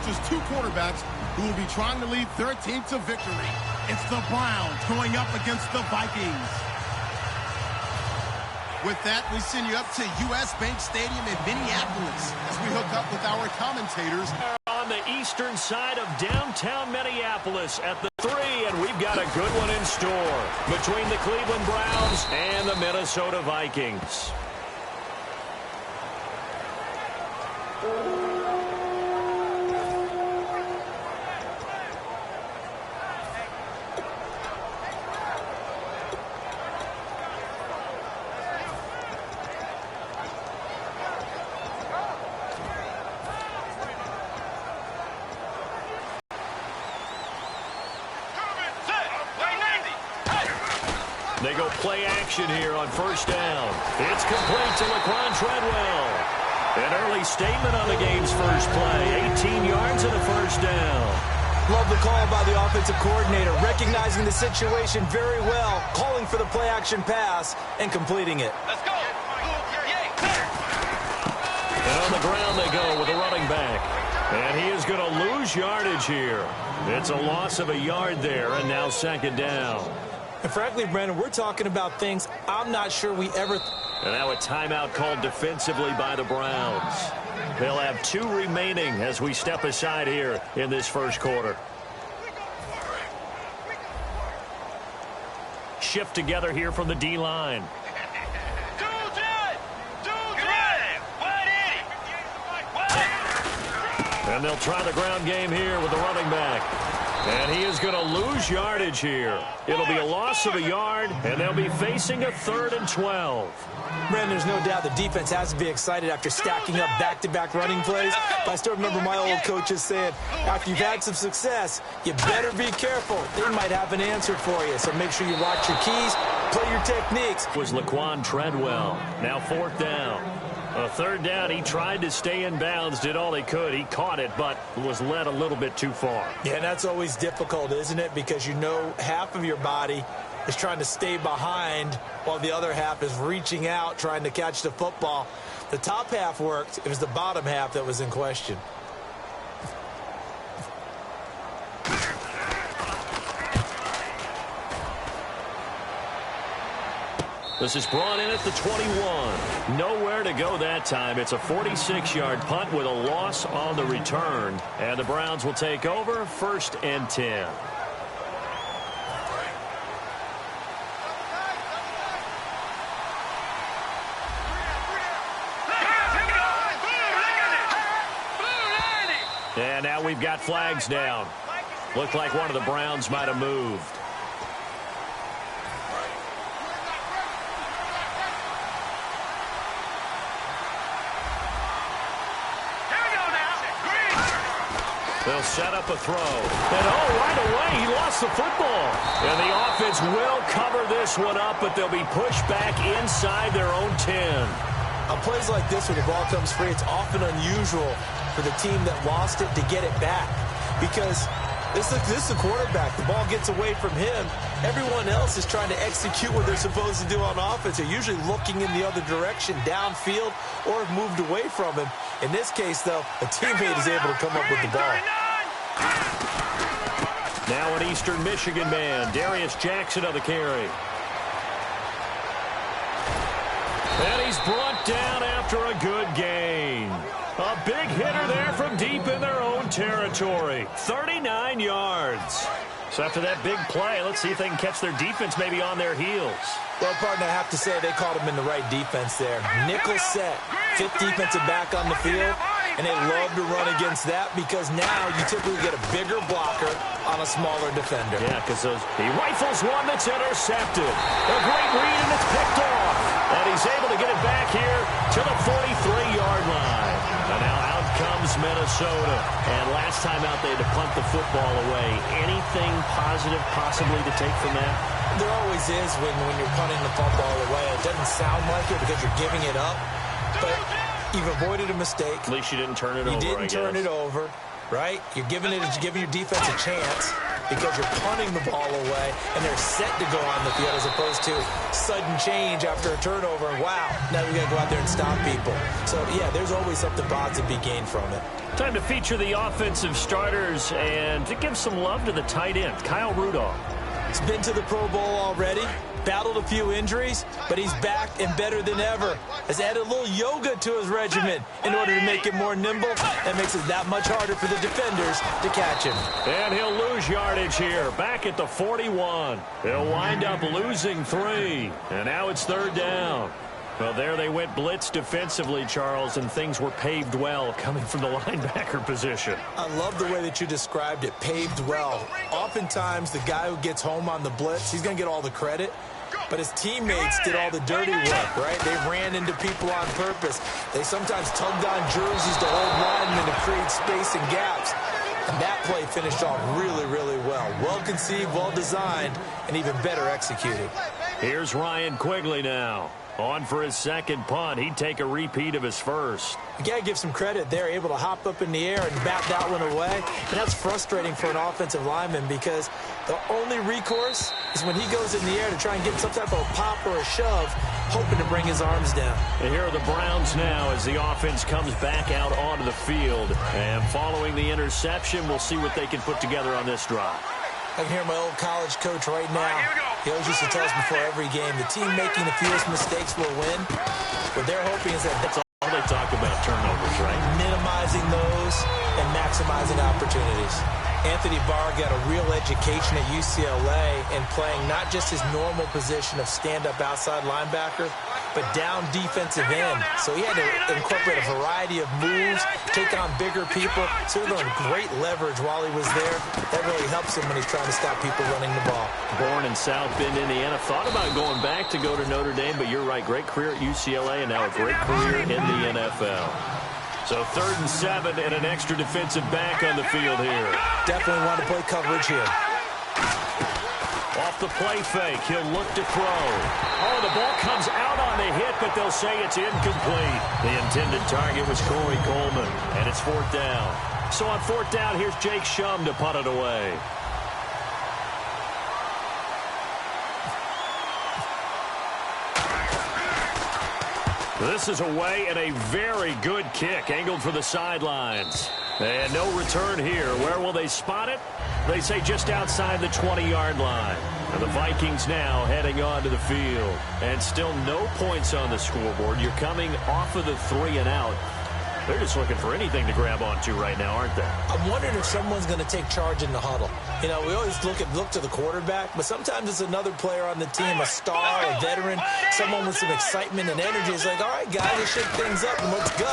faces two quarterbacks who will be trying to lead their team to victory. It's the Browns going up against the Vikings. With that, we send you up to U.S. Bank Stadium in Minneapolis as we hook up with our commentators. On the eastern side of downtown Minneapolis at the 3, and we've got a good one in store between the Cleveland Browns and the Minnesota Vikings. They go play action here on first down. It's complete to Laquan Treadwell. An early statement on the game's first play. 18 yards and a first down. Love the call by the offensive coordinator, recognizing the situation very well, calling for the play action pass and completing it. Let's go. And on the ground they go with a running back. And he is going to lose yardage here. It's a loss of a yard there, and now second down. And frankly, Brandon, we're talking about things I'm not sure we ever... And now a timeout called defensively by the Browns. They'll have 2 remaining as we step aside here in this first quarter. Shift together here from the D-line. And they'll try the ground game here with the running back. And he is going to lose yardage here. It'll be a loss of a yard, and they'll be facing a 3rd and 12. Brandon, there's no doubt the defense has to be excited after stacking up back-to-back running plays. But I still remember my old coaches saying, after you've had some success, you better be careful. They might have an answer for you. So make sure you watch your keys, play your techniques. Was Laquan Treadwell. Now 4th down. A 3rd down, he tried to stay in bounds, did all he could. He caught it, but was led a little bit too far. Yeah, and that's always difficult, isn't it? Because you know half of your body is trying to stay behind while the other half is reaching out, trying to catch the football. The top half worked. It was the bottom half that was in question. This is brought in at the 21. Nowhere to go that time. It's a 46-yard punt with a loss on the return. And the Browns will take over 1st and 10. And now we've got flags down. Looked like one of the Browns might have moved. They'll set up a throw. And right away, he lost the football. And the offense will cover this one up, but they'll be pushed back inside their own 10. On plays like this, when the ball comes free, it's often unusual for the team that lost it to get it back. Because this is the quarterback. The ball gets away from him. Everyone else is trying to execute what they're supposed to do on offense. They're usually looking in the other direction, downfield, or have moved away from him. In this case, though, a teammate is able to come up with the ball. Now an Eastern Michigan man, Darius Jackson on the carry. And he's brought down after a good gain. A big hitter there from deep in their own territory. 39 yards. So after that big play, let's see if they can catch their defense maybe on their heels. Well, partner, I have to say they caught him in the right defense there. Nickel set, 5th defensive back on the field, and they love to run against that because now you typically get a bigger blocker on a smaller defender. Yeah, because he rifles one that's intercepted. A great read, and it's picked off. And he's able to get it back here to the 43-yard line. And now out comes Minnesota. And last time out, they had to punt the football away. Anything positive possibly to take from that? There always is when you're punting the football away. It doesn't sound like it because you're giving it up, but you've avoided a mistake. At least you didn't turn it over, You didn't turn it over, right? You're giving your defense a chance. because you're punting the ball away and they're set to go on the field as opposed to sudden change after a turnover. And wow, now we got to go out there and stop people. So, yeah, there's always something positive to be gained from it. Time to feature the offensive starters and to give some love to the tight end, Kyle Rudolph. He's been to the Pro Bowl already, battled a few injuries, but he's back and better than ever. Has added a little yoga to his regimen in order to make him more nimble. That makes it that much harder for the defenders to catch him. And he'll lose yardage here, back at the 41. He'll wind up losing 3, and now it's 3rd down. Well, there they went blitz defensively, Charles, and things were paved well coming from the linebacker position. I love the way that you described it, paved well. Oftentimes, the guy who gets home on the blitz, he's going to get all the credit, but his teammates did all the dirty work, right? They ran into people on purpose. They sometimes tugged on jerseys to hold linemen to create space and gaps. And that play finished off really, really well. Well conceived, well designed, and even better executed. Here's Ryan Quigley now. On for his second punt. He'd take a repeat of his first. You got to give some credit. They're able to hop up in the air and bat that one away. And that's frustrating for an offensive lineman because the only recourse is when he goes in the air to try and get some type of a pop or a shove, hoping to bring his arms down. And here are the Browns now as the offense comes back out onto the field. And following the interception, we'll see what they can put together on this drive. I can hear my old college coach right now. He always used to tell us before every game, the team making the fewest mistakes will win. What they're hoping is that that's all they talk about, turnovers, right? Minimizing those and maximizing opportunities. Anthony Barr got a real education at UCLA in playing not just his normal position of stand-up outside linebacker, but down defensive end. So he had to incorporate a variety of moves, take on bigger people. So he learned great leverage while he was there. That really helps him when he's trying to stop people running the ball. Born in South Bend, Indiana. Thought about going back to go to Notre Dame, but you're right. Great career at UCLA and now a great career in the NFL. So 3rd and 7 and an extra defensive back on the field here. Definitely want to play coverage here. Off the play fake, he'll look to throw. Oh, the ball comes out on the hit, but they'll say it's incomplete. The intended target was Corey Coleman, and it's 4th down. So on 4th down, here's Jake Shum to punt it away. This is away and a very good kick angled for the sidelines. And no return here. Where will they spot it? They say just outside the 20-yard line. And the Vikings now heading onto the field. And still no points on the scoreboard. You're coming off of the 3 and out. They're just looking for anything to grab onto right now, aren't they? I'm wondering if someone's going to take charge in the huddle. You know, we always look to the quarterback, but sometimes it's another player on the team, a star, a veteran, someone with some excitement and energy. It's like, all right, guys, let's shake things up and let's go,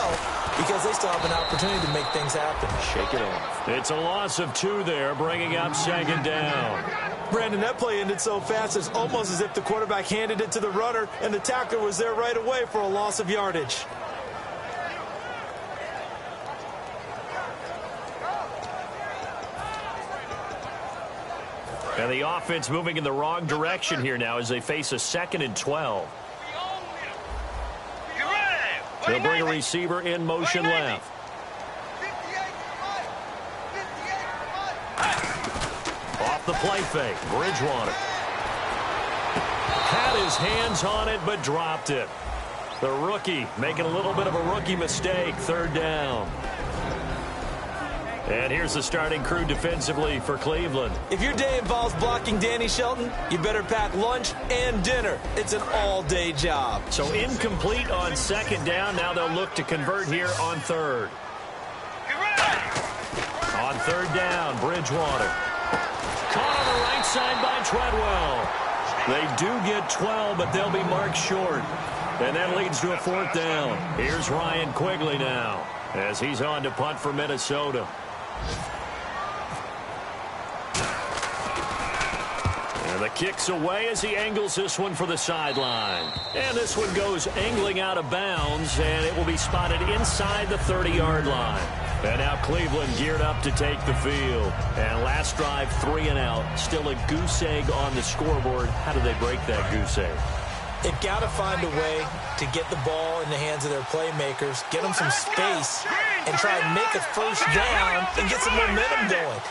because they still have an opportunity to make things happen. Shake it off. It's a loss of 2 there, bringing up 2nd down. Brandon, that play ended so fast, it's almost as if the quarterback handed it to the runner and the tackler was there right away for a loss of yardage. And the offense moving in the wrong direction here now as they face a 2nd and 12. They'll bring a receiver in motion left. Off the play fake, Bridgewater. Had his hands on it, but dropped it. The rookie making a little bit of a rookie mistake, 3rd down. And here's the starting crew defensively for Cleveland. If your day involves blocking Danny Shelton, you better pack lunch and dinner. It's an all-day job. So incomplete on 2nd down. Now they'll look to convert here on 3rd. On 3rd down, Bridgewater. Caught on the right side by Treadwell. They do get 12, but they'll be marked short. And that leads to a 4th down. Here's Ryan Quigley now as he's on to punt for Minnesota. And the kick's away as he angles this one for the sideline. And this one goes angling out of bounds, and it will be spotted inside the 30-yard line. And now Cleveland geared up to take the field. And last drive, 3 and out. Still a goose egg on the scoreboard. How do they break that goose egg? They've got to find a way to get the ball in the hands of their playmakers, get them some space, and try and make a 1st down and get some momentum going.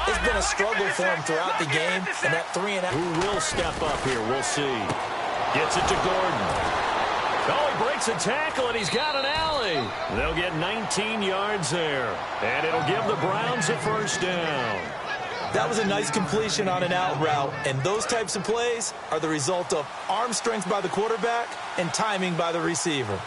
It's been a struggle for him throughout the game, and that 3-and-out. Who will step up here? We'll see. Gets it to Gordon. Oh, he breaks a tackle, and he's got an alley. They'll get 19 yards there, and it'll give the Browns a first down. That was a nice completion on an out route, and those types of plays are the result of arm strength by the quarterback and timing by the receiver.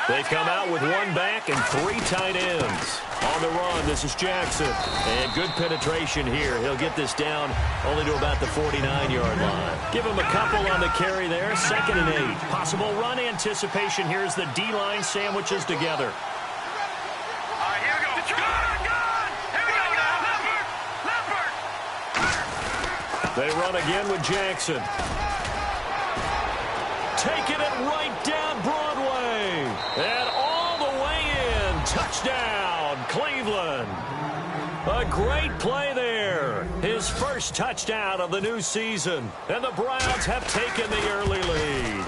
They come out with one back and 3 tight ends. On the run, this is Jackson. And good penetration here. He'll get this down only to about the 49-yard line. Give him a couple on the carry there. 2nd and 8. Possible run anticipation here as the D-line sandwiches together. They run again with Jackson. Taking it right down Broadway. And all the way in. Touchdown, Cleveland. A great play there. His first touchdown of the new season. And the Browns have taken the early lead.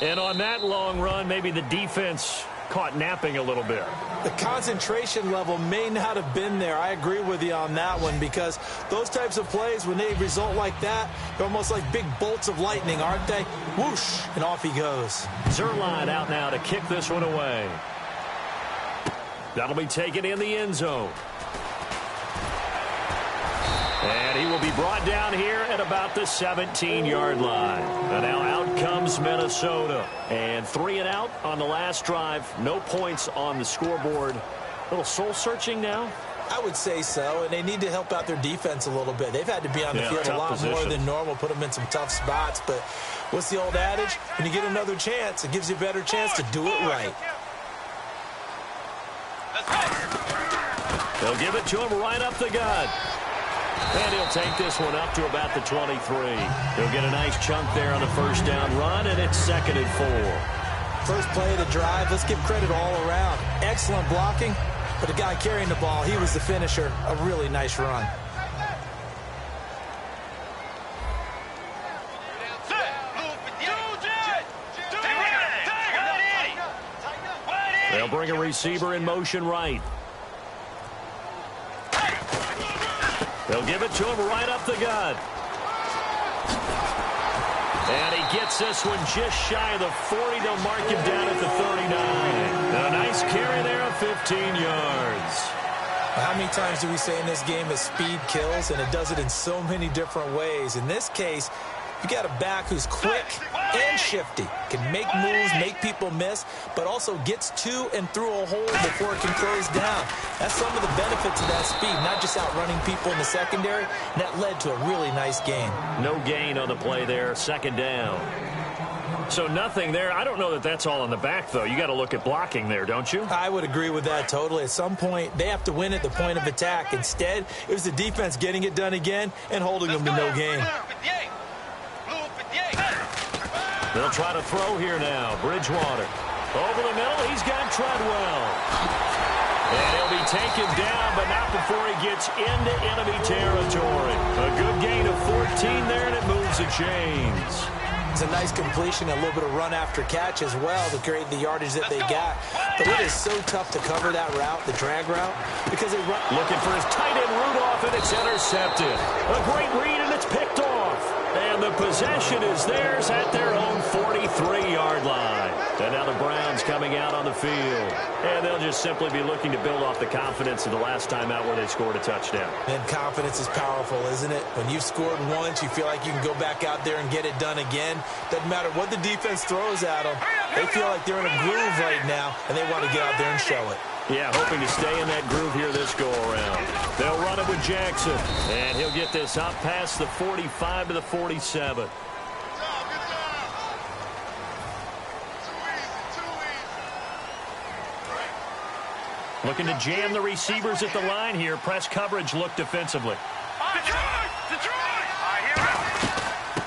And on that long run, maybe the defense caught napping a little bit. The concentration level may not have been there. I agree with you on that one, because those types of plays, when they result like that, they're almost like big bolts of lightning, aren't they? Whoosh, and off he goes. Zerline out now to kick this one away. That'll be taken in the end zone. And he will be brought down here at about the 17-yard line. And now out comes Minnesota. And 3 and out on the last drive. No points on the scoreboard. A little soul-searching now? I would say so, and they need to help out their defense a little bit. They've had to be on the field a lot more than normal, put them in some tough spots. But what's the old adage? When you get another chance, it gives you a better chance to do it right. They'll give it to him right up the gut. And he'll take this one up to about the 23. He'll get a nice chunk there on the first down run, and it's 2nd and 4. First play of the drive, let's give credit all around. Excellent blocking, but the guy carrying the ball, he was the finisher. A really nice run. They'll bring a receiver in motion right. They'll give it to him right up the gut. And he gets this one just shy of the 40. They'll mark him down at the 39. And a nice carry there of 15 yards. How many times do we say in this game that speed kills, and it does it in so many different ways? In this case, you got a back who's quick and shifty, can make moves, make people miss, but also gets to and through a hole before it can close down. That's some of the benefits of that speed, not just outrunning people in the secondary, and that led to a really nice gain. No gain on the play there, 2nd down. So nothing there. I don't know that that's all in the back, though. You got to look at blocking there, don't you? I would agree with that totally. At some point, they have to win at the point of attack. Instead, it was the defense getting it done again and holding them to no gain. They'll try to throw here now. Bridgewater. Over the middle, he's got Treadwell. And he'll be taken down, but not before he gets into enemy territory. A good gain of 14 there, and it moves the chains. It's a nice completion, a little bit of run after catch as well to create the yardage that they got. But it is so tough to cover that route, the drag route, because they run. Looking for his tight end Rudolph, and it's intercepted. A great read, and it's picked off. And the possession is theirs at their own 43-yard line. And now the Browns coming out on the field. And they'll just simply be looking to build off the confidence of the last time out where they scored a touchdown. And confidence is powerful, isn't it? When you've scored once, you feel like you can go back out there and get it done again. Doesn't matter what the defense throws at them. They feel like they're in a groove right now, and they want to get out there and show it. Yeah, hoping to stay in that groove here this go-around. They'll run it with Jackson, and he'll get this up past the 45 to the 47. Looking to jam the receivers at the line here. Press coverage look defensively.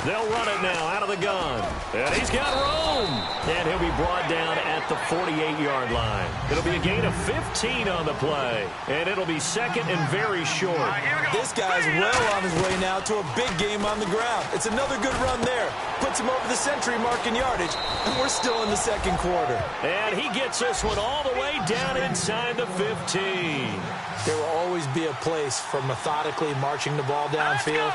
They'll run it now out of the gun. And he's got room. And he'll be brought down at the 48-yard line. It'll be a gain of 15 on the play. And it'll be second and very short. This guy's well on his way now to a big game on the ground. It's another good run there. Puts him over the century mark in yardage. And we're still in the second quarter. And he gets this one all the way down inside the 15. There will always be a place for methodically marching the ball downfield.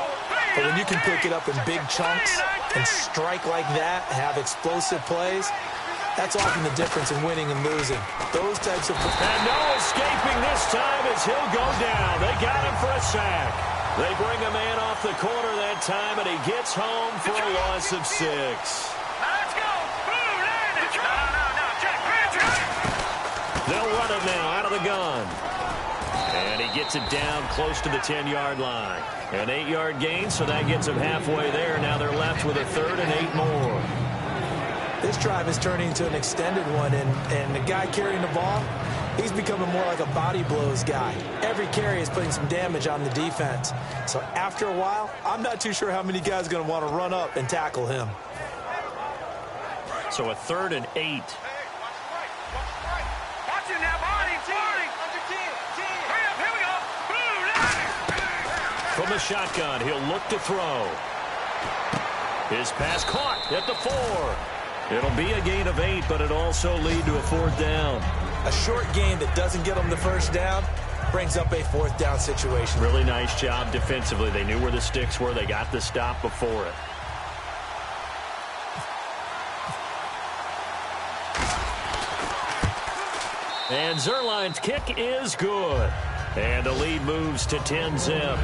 But when you can pick it up in big chunks and strike like that, have explosive plays, that's often the difference in winning and losing. Those types of... And no escaping this time as he'll go down. They got him for a sack. They bring a man off the corner that time, and he gets home for a loss of 6. Let's go. They'll run it now out of the gun. And he gets it down close to the 10-yard line. An 8-yard gain, so that gets them halfway there. Now they're left with a 3rd and 8 more. This drive is turning into an extended one, and the guy carrying the ball, he's becoming more like a body blows guy. Every carry is putting some damage on the defense. So after a while, I'm not too sure how many guys are going to want to run up and tackle him. So a 3rd and 8. From the shotgun, he'll look to throw. His pass caught at the 4. It'll be a gain of 8, but it'll also lead to a 4th down. A short gain that doesn't get them the first down brings up a 4th down situation. Really nice job defensively. They knew where the sticks were. They got the stop before it. And Zerline's kick is good. And the lead moves to 10-zip.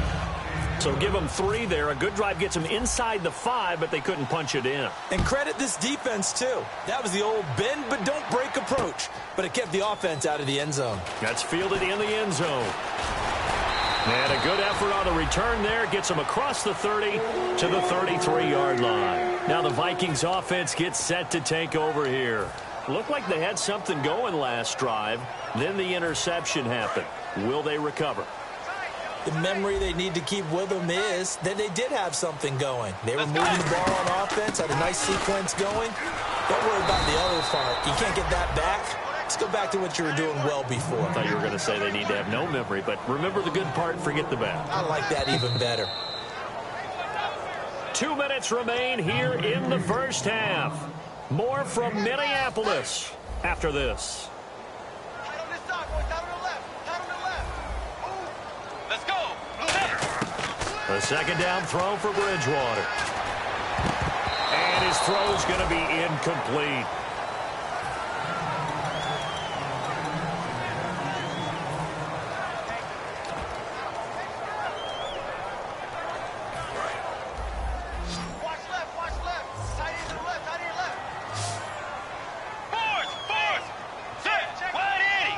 So give them 3 there. A good drive gets them inside the 5, but they couldn't punch it in. And credit this defense, too. That was the old bend but don't break approach. But it kept the offense out of the end zone. That's fielded in the end zone. And a good effort on the return there. Gets them across the 30 to the 33-yard line. Now the Vikings offense gets set to take over here. Looked like they had something going last drive. Then the interception happened. Will they recover? The memory they need to keep with them is that they did have something going. They were moving the ball on offense, had a nice sequence going. Don't worry about the other part. You can't get that back. Let's go back to what you were doing well before. I thought you were going to say they need to have no memory, but remember the good part, forget the bad. I like that even better. 2 minutes remain here in the first half. More from Minneapolis after this. A second down throw for Bridgewater. And his throw's going to be incomplete. Watch left. Tight end to the left. Fourth. Set. Wide Eddie.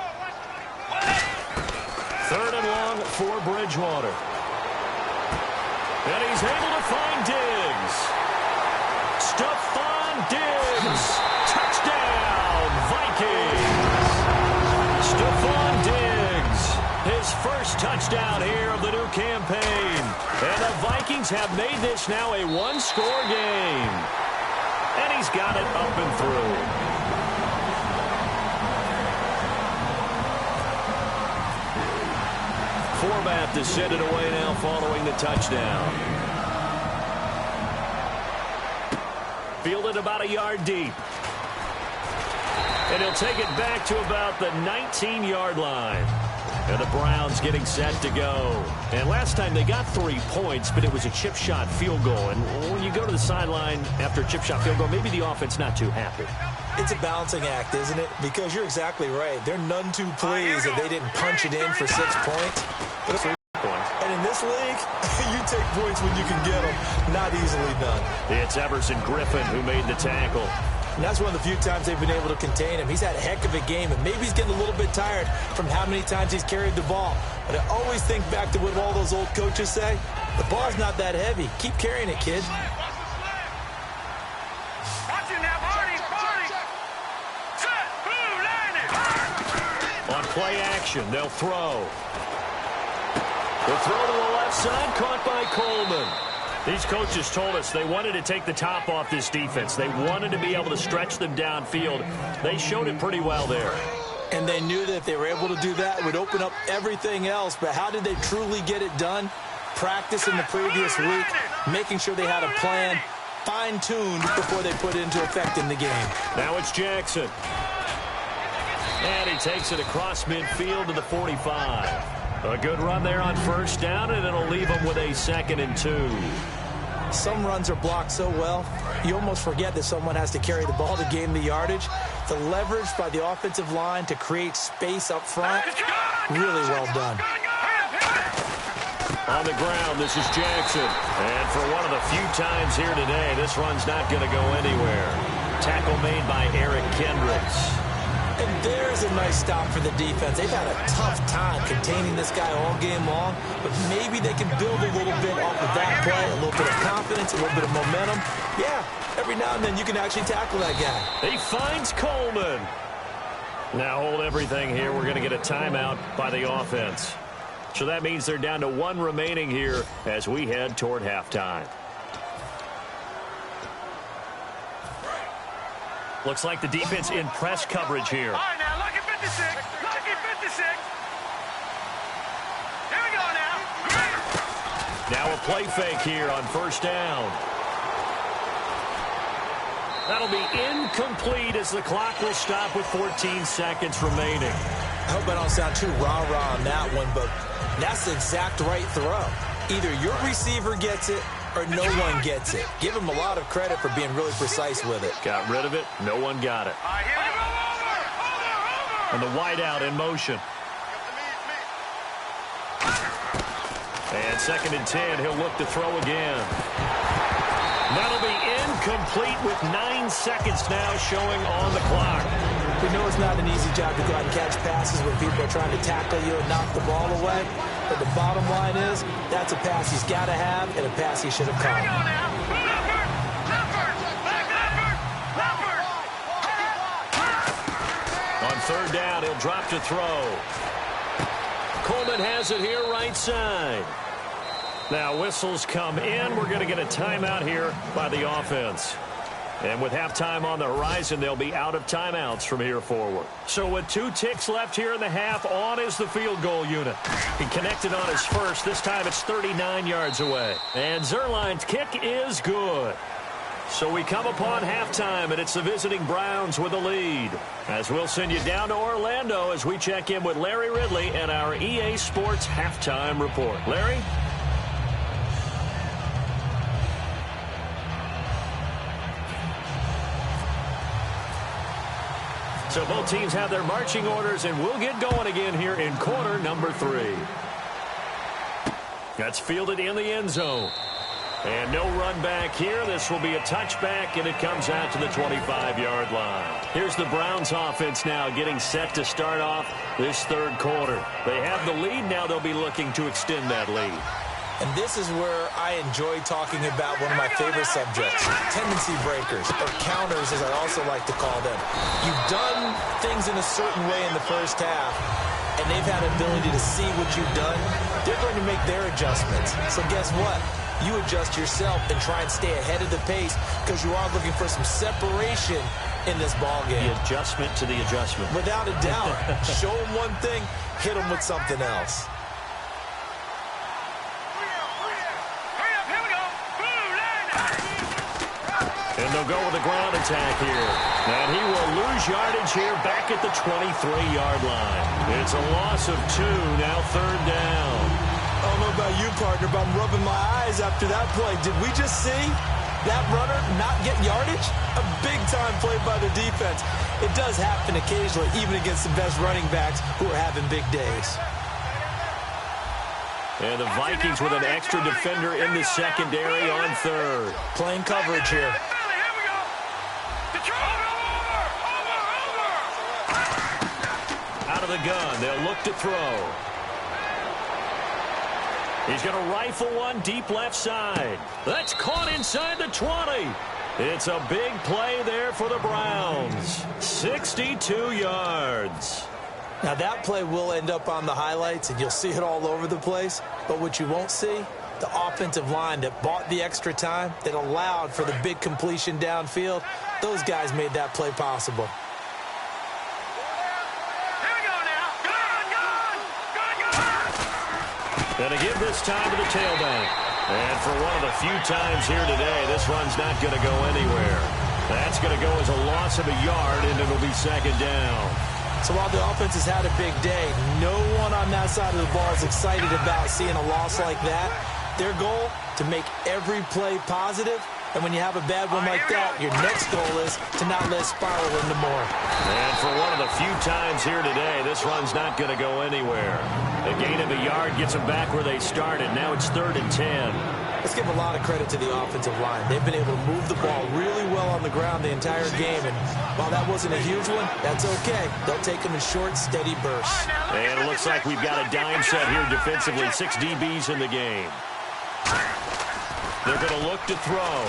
3rd and long for Bridgewater. And he's able to find Diggs. Stephon Diggs. Touchdown, Vikings. Stephon Diggs. His first touchdown here of the new campaign. And the Vikings have made this now a 1-score game. And he's got it up and through. Format to send it away now following the touchdown. Fielded about a yard deep. And he'll take it back to about the 19-yard line. And the Browns getting set to go. And last time they got 3 points, but it was a chip shot field goal. And when you go to the sideline after a chip shot field goal, maybe the offense not too happy. It's a balancing act, isn't it? Because you're exactly right. They're none too pleased that they didn't punch it in for 6 points. And in this league, you take points when you can get them. Not easily done. It's Everson Griffin who made the tackle. And that's one of the few times they've been able to contain him. He's had a heck of a game, and maybe he's getting a little bit tired from how many times he's carried the ball. But I always think back to what all those old coaches say. The ball's not that heavy. Keep carrying it, kid. On play action, they'll throw. The throw to the left side, caught by Coleman. These coaches told us they wanted to take the top off this defense. They wanted to be able to stretch them downfield. They showed it pretty well there. And they knew that if they were able to do that, it would open up everything else. But how did they truly get it done? Practice in the previous week, making sure they had a plan, fine-tuned before they put it into effect in the game. Now it's Jackson. And he takes it across midfield to the 45. A good run there on first down, and it'll leave him with a 2nd and 2. Some runs are blocked so well, you almost forget that someone has to carry the ball to gain the yardage. The leverage by the offensive line to create space up front, really well done. On the ground, this is Jackson. And for one of the few times here today, this run's not going to go anywhere. Tackle made by Eric Kendricks. And there's a nice stop for the defense. They've had a tough time containing this guy all game long, but maybe they can build a little bit off of that play, a little bit of confidence, a little bit of momentum. Yeah, every now and then you can actually tackle that guy. He finds Coleman. Now hold everything here. We're going to get a timeout by the offense. So that means they're down to 1 remaining here as we head toward halftime. Looks like the defense in press coverage here. All right, now, lucky 56. Lucky 56. Here we go now. Now a play fake here on first down. That'll be incomplete as the clock will stop with 14 seconds remaining. I hope I don't sound too rah-rah on that one, but that's the exact right throw. Either your receiver gets it or no one gets it. Give him a lot of credit for being really precise with it. Got rid of it. No one got it. All right, here we go. And the wideout in motion. And 2nd and 10. He'll look to throw again. That'll be incomplete with 9 seconds now showing on the clock. We know it's not an easy job to go out and catch passes when people are trying to tackle you and knock the ball away. But the bottom line is, that's a pass he's got to have and a pass he should have caught. On 3rd down, he'll drop to throw. Coleman has it here right side. Now whistles come in. We're going to get a timeout here by the offense. And with halftime on the horizon, they'll be out of timeouts from here forward. So with 2 ticks left here in the half, on is the field goal unit. He connected on his first. This time it's 39 yards away. And Zerline's kick is good. So we come upon halftime, and it's the visiting Browns with the lead. As we'll send you down to Orlando as we check in with Larry Ridley and our EA Sports Halftime Report. Larry? So both teams have their marching orders, and we'll get going again here in quarter number 3. That's fielded in the end zone. And no run back here. This will be a touchback, and it comes out to the 25-yard line. Here's the Browns offense now getting set to start off this 3rd quarter. They have the lead. Now they'll be looking to extend that lead. And this is where I enjoy talking about one of my favorite subjects, tendency breakers, or counters as I also like to call them. You've done things in a certain way in the first half, and they've had an ability to see what you've done. They're going to make their adjustments. So guess what? You adjust yourself and try and stay ahead of the pace because you are looking for some separation in this ball game. The adjustment to the adjustment. Without a doubt. Show them one thing, hit them with something else. And they'll go with a ground attack here. And he will lose yardage here back at the 23-yard line. It's a loss of 2, now 3rd down. I don't know about you, partner, but I'm rubbing my eyes after that play. Did we just see that runner not get yardage? A big-time play by the defense. It does happen occasionally, even against the best running backs who are having big days. And the Vikings with an extra defender in the secondary on 3rd. Playing coverage here. Out of the gun, they'll look to throw. He's going to rifle one deep left side. That's caught inside the 20. It's a big play there for the Browns. 62 yards. Now that play will end up on the highlights, and you'll see it all over the place. But what you won't see The offensive line that bought the extra time, that allowed for the big completion downfield, those guys made that play possible. Going to give this time to the tailback. And for one of the few times here today, this run's not going to go anywhere. That's going to go as a loss of a yard, and it'll be second down. So while the offense has had a big day, no one on that side of the ball is excited about seeing a loss like that. Their goal, to make every play positive. And when you have a bad one like that, your next goal is to not let it spiral into more. And for one of the few times here today, this run's not going to go anywhere. A gain of a yard gets them back where they started. Now it's 3rd and 10. Let's give a lot of credit to the offensive line. They've been able to move the ball really well on the ground the entire game. And while that wasn't a huge one, that's okay. They'll take them in short, steady bursts. And it looks like we've got a dime set here defensively. 6 DBs in the game. They're going to look to throw.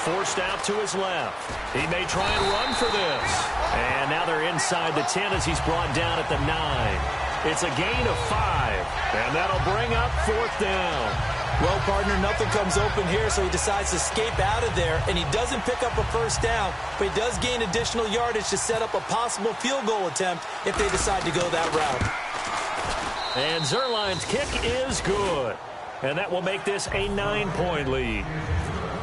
Forced out to his left. He may try and run for this. And now they're inside the 10 as he's brought down at the 9. It's a gain of 5. And that'll bring up 4th down. Well, partner, nothing comes open here, so he decides to escape out of there. And he doesn't pick up a first down, but he does gain additional yardage to set up a possible field goal attempt if they decide to go that route. And Zuerlein's kick is good. And that will make this a 9-point lead.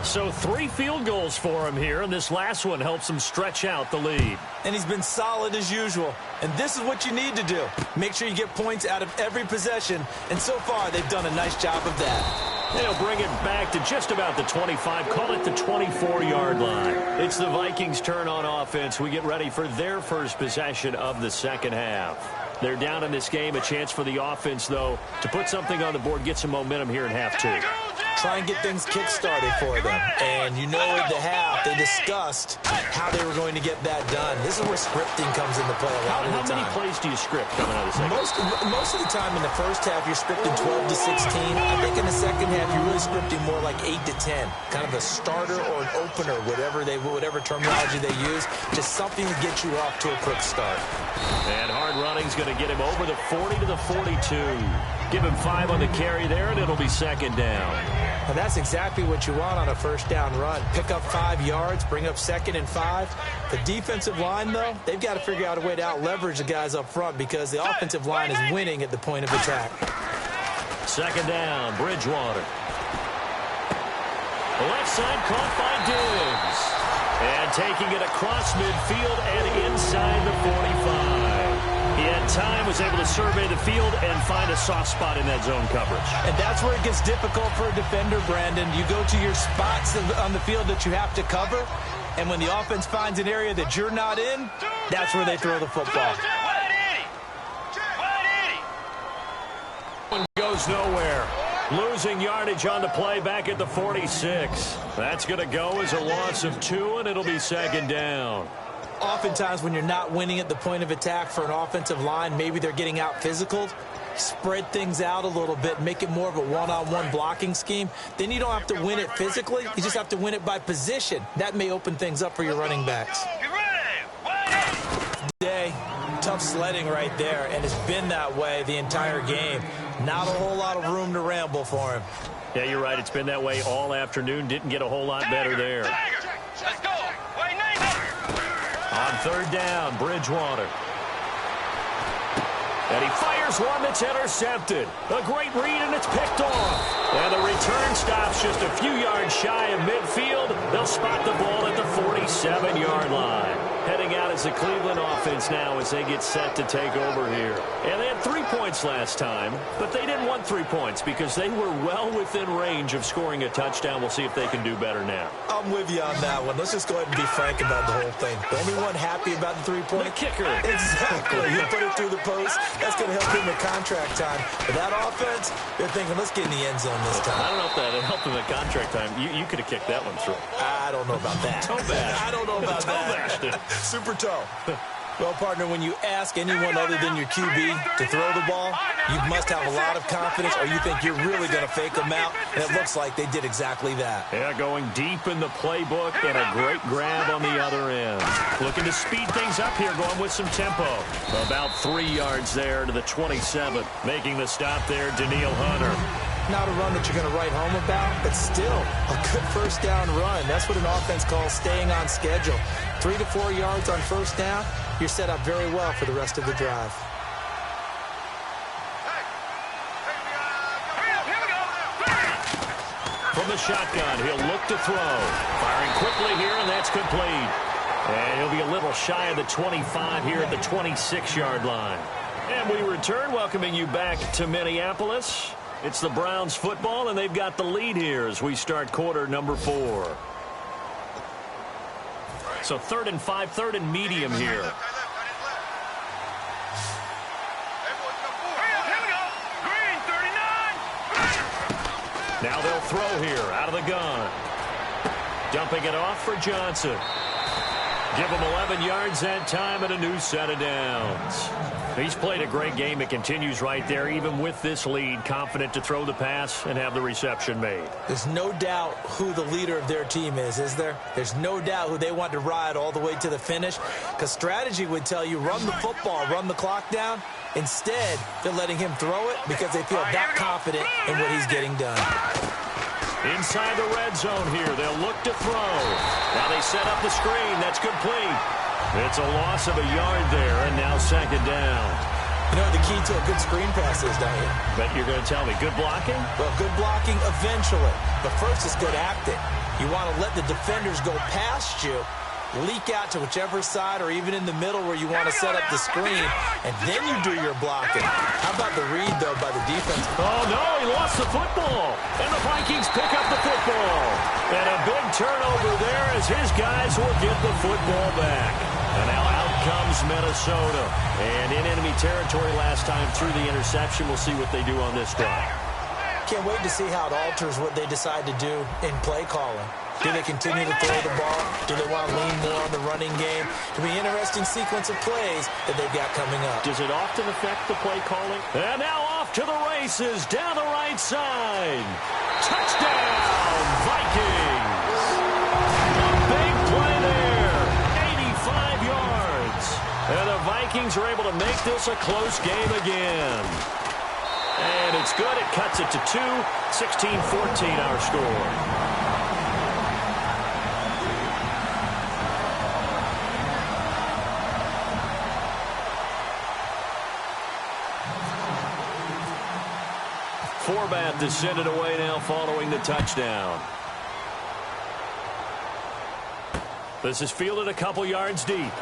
So 3 field goals for him here, and this last one helps him stretch out the lead. And he's been solid as usual. And this is what you need to do. Make sure you get points out of every possession. And so far, they've done a nice job of that. They'll bring it back to just about the 25, call it the 24-yard line. It's the Vikings' turn on offense. We get ready for their first possession of the second half. They're down in this game. A chance for the offense, though, to put something on the board, get some momentum here in half 2. Try and get things kick-started for them. And you know at the half, they discussed how they were going to get that done. This is where scripting comes into play a lot of the time. How many plays do you script coming out of the second? Most of the time in the first half, you're scripting 12 to 16. I think in the second half, you're really scripting more like 8 to 10. Kind of a starter or an opener, whatever terminology they use. Just something to get you off to a quick start. And hard running's going to get him over the 40 to the 42. Give him 5 on the carry there, and it'll be second down. And that's exactly what you want on a first down run. Pick up 5 yards, bring up 2nd and 5. The defensive line, though, they've got to figure out a way to out-leverage the guys up front because the offensive line is winning at the point of attack. Second down, Bridgewater. The left side caught by Diggs. And taking it across midfield and inside the 45. He had time, was able to survey the field and find a soft spot in that zone coverage. And that's where it gets difficult for a defender, Brandon. You go to your spots on the field that you have to cover, and when the offense finds an area that you're not in, that's where they throw the football. One goes nowhere. Losing yardage on the play back at the 46. That's going to go as a loss of 2, and it'll be second down. Oftentimes when you're not winning at the point of attack for an offensive line, maybe they're getting out physical, spread things out a little bit, make it more of a one-on-one blocking scheme. Then you don't have to win it physically. You just have to win it by position. That may open things up for your running backs. Today, tough sledding right there, and it's been that way the entire game. Not a whole lot of room to ramble for him. Yeah, you're right. It's been that way all afternoon. Didn't get a whole lot better there. Let's go. On third down, Bridgewater. And he fires one that's intercepted. A great read, and it's picked off. And the return stops just a few yards shy of midfield. They'll spot the ball at the 47-yard line. Heading out as the Cleveland offense now as they get set to take over here. And they had 3 points last time, but they didn't want 3 points because they were well within range of scoring a touchdown. We'll see if they can do better now. I'm with you on that one. Let's just go ahead and be frank about the whole thing. The only one happy about the 3-point? The kicker. Exactly. You put it through the post. That's going to help him in contract time. But that offense, they're thinking, let's get in the end zone this time. I don't know if that helped him in contract time. You could have kicked that one through. I don't know about that. Toe bash. I don't know about that. Super toe. Well, partner, when you ask anyone other than your QB to throw the ball, you must have a lot of confidence or you think you're really going to fake them out, and it looks like they did exactly that. Yeah, going deep in the playbook and a great grab on the other end. Looking to speed things up here, going with some tempo. About 3 yards there to the 27. Making the stop there, Daniil Hunter. not a run that you're going to write home about, but still a good first down run. That's what an offense calls staying on schedule. 3 to 4 yards on first down, you're set up very well for the rest of the drive. From the shotgun, he'll look to throw. Firing quickly here, and that's complete. And he'll be a little shy of the 25 here at the 26-yard line. And we return, welcoming you back to Minneapolis. It's the Browns football, and they've got the lead here as we start quarter number 4. So 3rd and 5, 3rd and medium here. Now they'll throw here out of the gun. Dumping it off for Johnson. Give him 11 yards that time and a new set of downs. He's played a great game. It continues right there, even with this lead, confident to throw the pass and have the reception made. There's no doubt who the leader of their team is there? There's no doubt who they want to ride all the way to the finish, because strategy would tell you run the football, run the clock down. Instead, they're letting him throw it because they feel that confident in what he's getting done. Inside the red zone here, they'll look to throw. Now they set up the screen. That's complete. It's a loss of a yard there, and now 2nd down. You know what the key to a good screen pass is, don't you? Bet you're going to tell me good blocking? Well, good blocking eventually. But first is good acting. You want to let the defenders go past you, leak out to whichever side or even in the middle where you want to set up the screen, and then you do your blocking. How about the read, though, by the defense? Oh, no, he lost the football. And the Vikings pick up the football. And a big turnover there as his guys will get the football back. And now out comes Minnesota. And in enemy territory last time through the interception. We'll see what they do on this drive. Can't wait to see how it alters what they decide to do in play calling. Do they continue to throw the ball? Do they want to lean more on the running game? It'll be an interesting sequence of plays that they've got coming up. Does it often affect the play calling? And now off to the races down the right side. Touchdown, Vikings! A big play there. 85 yards. And the Vikings are able to make this a close game again. And it's good. It cuts it to 2. 16-14 our score. Forbat to send it away now following the touchdown. This is fielded a couple yards deep.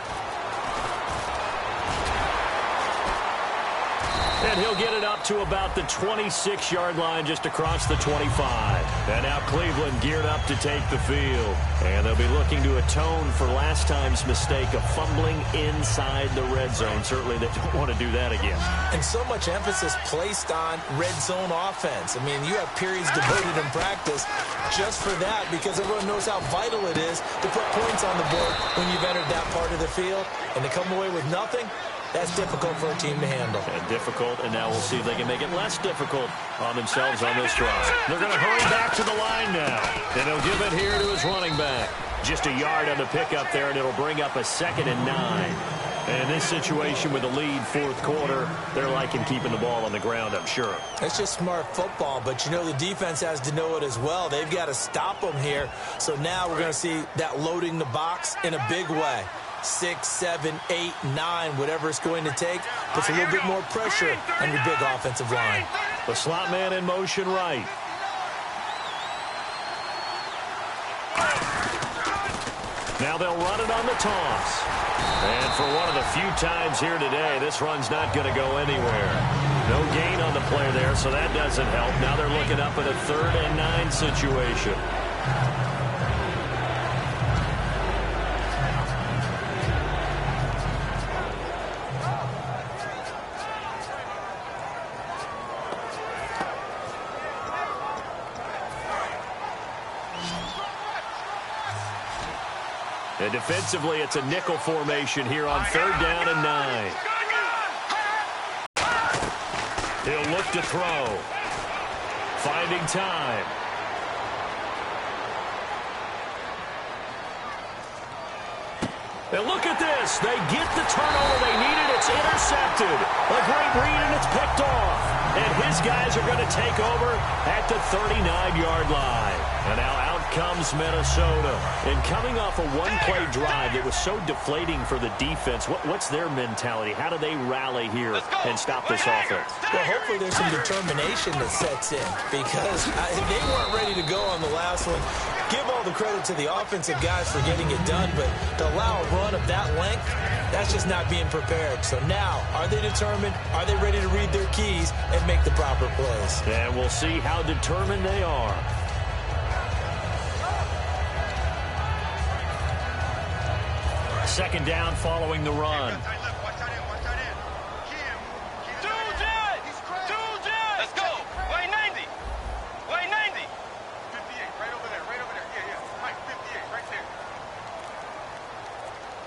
And he'll get it up to about the 26-yard line just across the 25. And now Cleveland geared up to take the field. And they'll be looking to atone for last time's mistake of fumbling inside the red zone. Certainly they don't want to do that again. And so much emphasis placed on red zone offense. I mean, you have periods devoted in practice just for that because everyone knows how vital it is to put points on the board when you've entered that part of the field. And to come away with nothing, that's difficult for a team to handle. And difficult, and now we'll see if they can make it less difficult on themselves on this drive. They're going to hurry back to the line now. And he'll give it here to his running back. Just a yard on the pickup there, and it'll bring up a 2nd and 9. And in this situation with the lead 4th quarter, they're liking keeping the ball on the ground, I'm sure. It's just smart football, but you know the defense has to know it as well. They've got to stop them here. So now we're going to see that loading the box in a big way. 6, 7, 8, 9, whatever it's going to take, puts a little bit more pressure on your big offensive line. The slot man in motion right. Now they'll run it on the toss. And for one of the few times here today, this run's not going to go anywhere. No gain on the play there, so that doesn't help. Now they're looking up at a 3rd and 9 situation. And defensively, it's a nickel formation here on 3rd down and 9. He'll look to throw. Finding time. And look at this. They get the turnover they needed. It's intercepted. A great read, and it's picked off. And his guys are going to take over at the 39-yard line. And now out comes Minnesota. And coming off a one-play drive that was so deflating for the defense, what's their mentality? How do they rally here and stop this offense? Well, hopefully there's some determination that sets in because they weren't ready to go on the last one. Give all the credit to the offensive guys for getting it done, but to allow a run of that length, that's just not being prepared. So now, are they determined? Are they ready to read their keys and make the proper plays? And we'll see how determined they are. Second down following the run. Let's go. Way 90. Way 90. 58, right over there. Right over there. Yeah. Mike, 58, right there.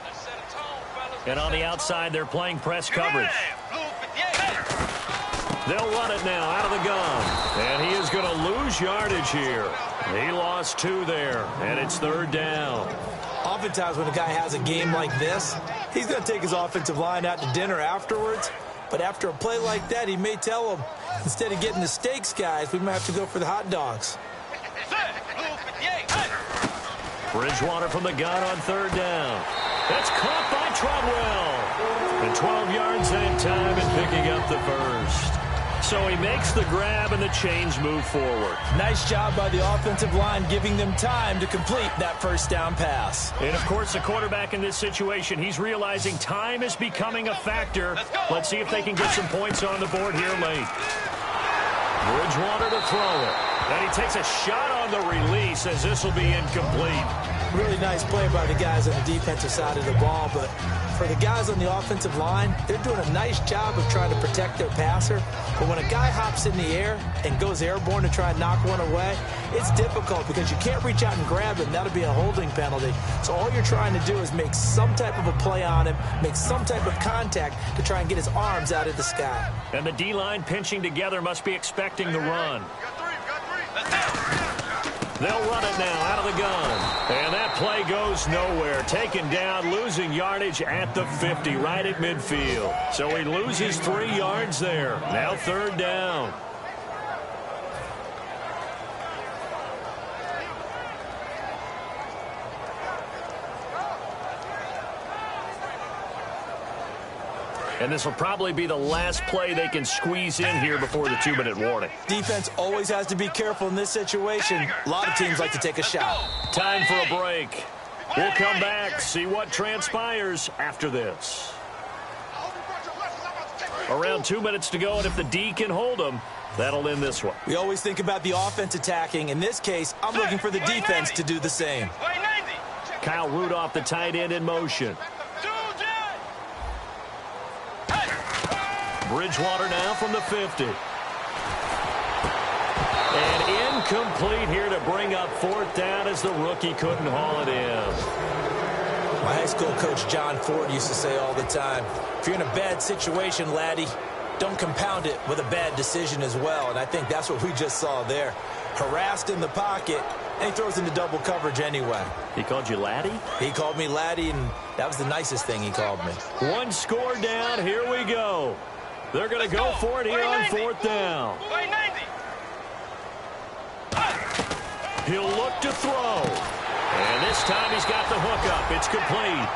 Let's set a tone, fellas. And on the outside, they're playing press coverage. Blue 58. They'll run it now out of the gun. And he is going to lose yardage here. He lost 2 there, and it's third down. Oftentimes when a guy has a game like this, he's going to take his offensive line out to dinner afterwards. But after a play like that, he may tell them, instead of getting the steaks, guys, we might have to go for the hot dogs. Bridgewater from the gun on third down. That's caught by Treadwell. And 12 yards that time and picking up the first. So he makes the grab and the chains move forward. Nice job by the offensive line giving them time to complete that first down pass. And, of course, the quarterback in this situation, he's realizing time is becoming a factor. Let's see if they can get some points on the board here late. Bridgewater to throw it. And he takes a shot on the release as this will be incomplete. Really nice play by the guys on the defensive side of the ball, but for the guys on the offensive line, they're doing a nice job of trying to protect their passer. But when a guy hops in the air and goes airborne to try and knock one away, it's difficult because you can't reach out and grab him. That'll be a holding penalty. So all you're trying to do is make some type of a play on him, make some type of contact to try and get his arms out of the sky. And the D-line pinching together must be expecting the run. They'll run it now out of the gun. And that play goes nowhere. Taken down, losing yardage at the 50, right at midfield. So he loses 3 yards there. Now third down. And this will probably be the last play they can squeeze in here before the 2-minute warning. Defense always has to be careful in this situation. A lot of teams like to take a shot. Time for a break. We'll come back, see what transpires after this. Around 2 minutes to go, and if the D can hold them, that'll end this one. We always think about the offense attacking. In this case, I'm looking for the defense to do the same. Kyle Rudolph, the tight end, in motion. Bridgewater now from the 50. And incomplete here to bring up fourth down as the rookie couldn't haul it in. My high school coach John Ford used to say all the time, if you're in a bad situation, laddie, don't compound it with a bad decision as well. And I think that's what we just saw there. Harassed in the pocket, and he throws into double coverage anyway. He called you laddie? He called me laddie, and that was the nicest thing he called me. One score down. Here we go. They're going to go for it here on fourth down. He'll look to throw. And this time he's got the hook up. It's complete.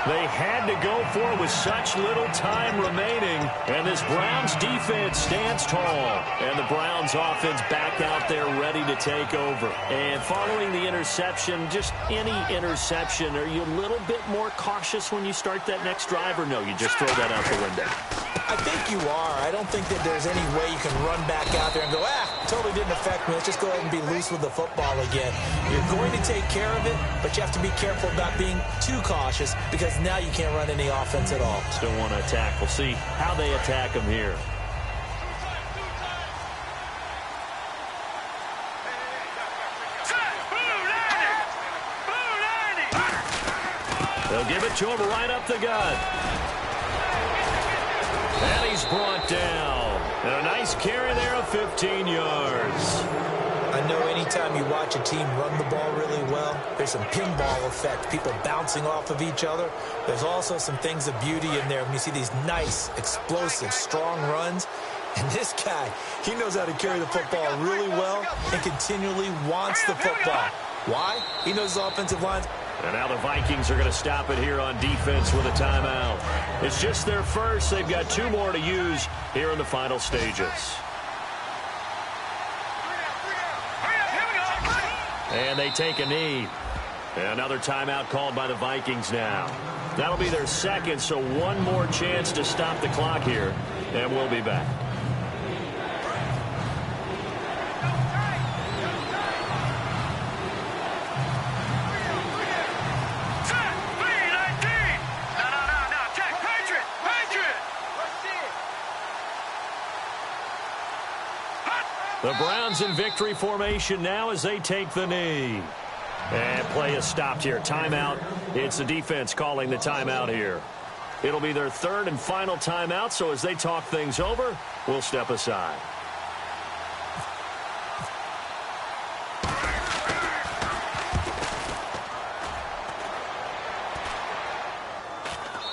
They had to go for it with such little time remaining. And this Browns defense stands tall. And the Browns offense back out there ready to take over. And following the interception, just any interception, are you a little bit more cautious when you start that next drive, or no, you just throw that out the window? I think you are. I don't think that there's any way you can run back out there and go, totally didn't affect me. Let's just go ahead and be loose with the football again. You're going to take care of it, but you have to be careful about being too cautious because now you can't run any offense at all. Still want to attack. We'll see how they attack them here. They'll give it to him right up the gut. And he's brought down. And a nice carry there of 15 yards. I know anytime you watch a team run the ball really well, there's some pinball effect, people bouncing off of each other. There's also some things of beauty in there when you see these nice, explosive, strong runs. And this guy, he knows how to carry the football really well and continually wants the football. Why? He knows his offensive lines. And now the Vikings are going to stop it here on defense with a timeout. It's just their first. They've got 2 more to use here in the final stages. And they take a knee. Another timeout called by the Vikings now. That'll be their second, so 1 more chance to stop the clock here. And we'll be back. The Browns in victory formation now as they take the knee. And play is stopped here. Timeout. It's the defense calling the timeout here. It'll be their 3rd and final timeout, so as they talk things over, we'll step aside.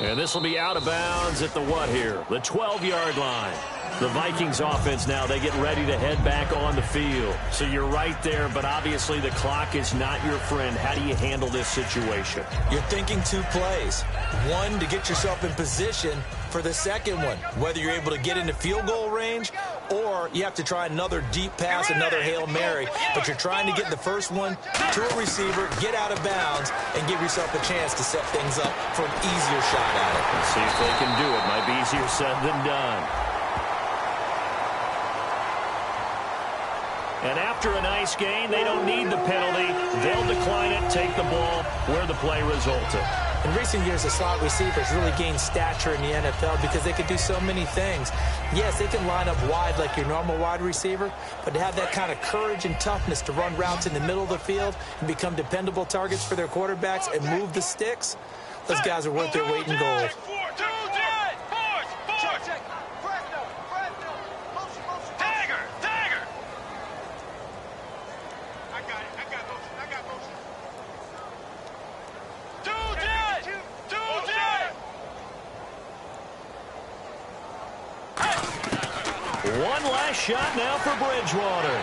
And this will be out of bounds at the what here? The 12-yard line. The Vikings offense now, they get ready to head back on the field. So you're right there, but obviously the clock is not your friend. How do you handle this situation? You're thinking 2 plays. 1, to get yourself in position for the second one, whether you're able to get into field goal range or you have to try another deep pass, another Hail Mary. But you're trying to get the first one to a receiver, get out of bounds, and give yourself a chance to set things up for an easier shot at it. Let's see if they can do it. Might be easier said than done. And after a nice gain, they don't need the penalty. They'll decline it, take the ball where the play resulted. In recent years, the slot receivers really gained stature in the NFL because they can do so many things. Yes, they can line up wide like your normal wide receiver, but to have that kind of courage and toughness to run routes in the middle of the field and become dependable targets for their quarterbacks and move the sticks, those guys are worth their weight in gold. One last shot now for Bridgewater.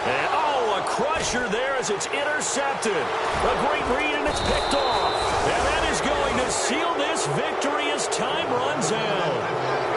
And, a crusher there as it's intercepted. A great read, and it's picked off. And that is going to seal this victory as time runs out.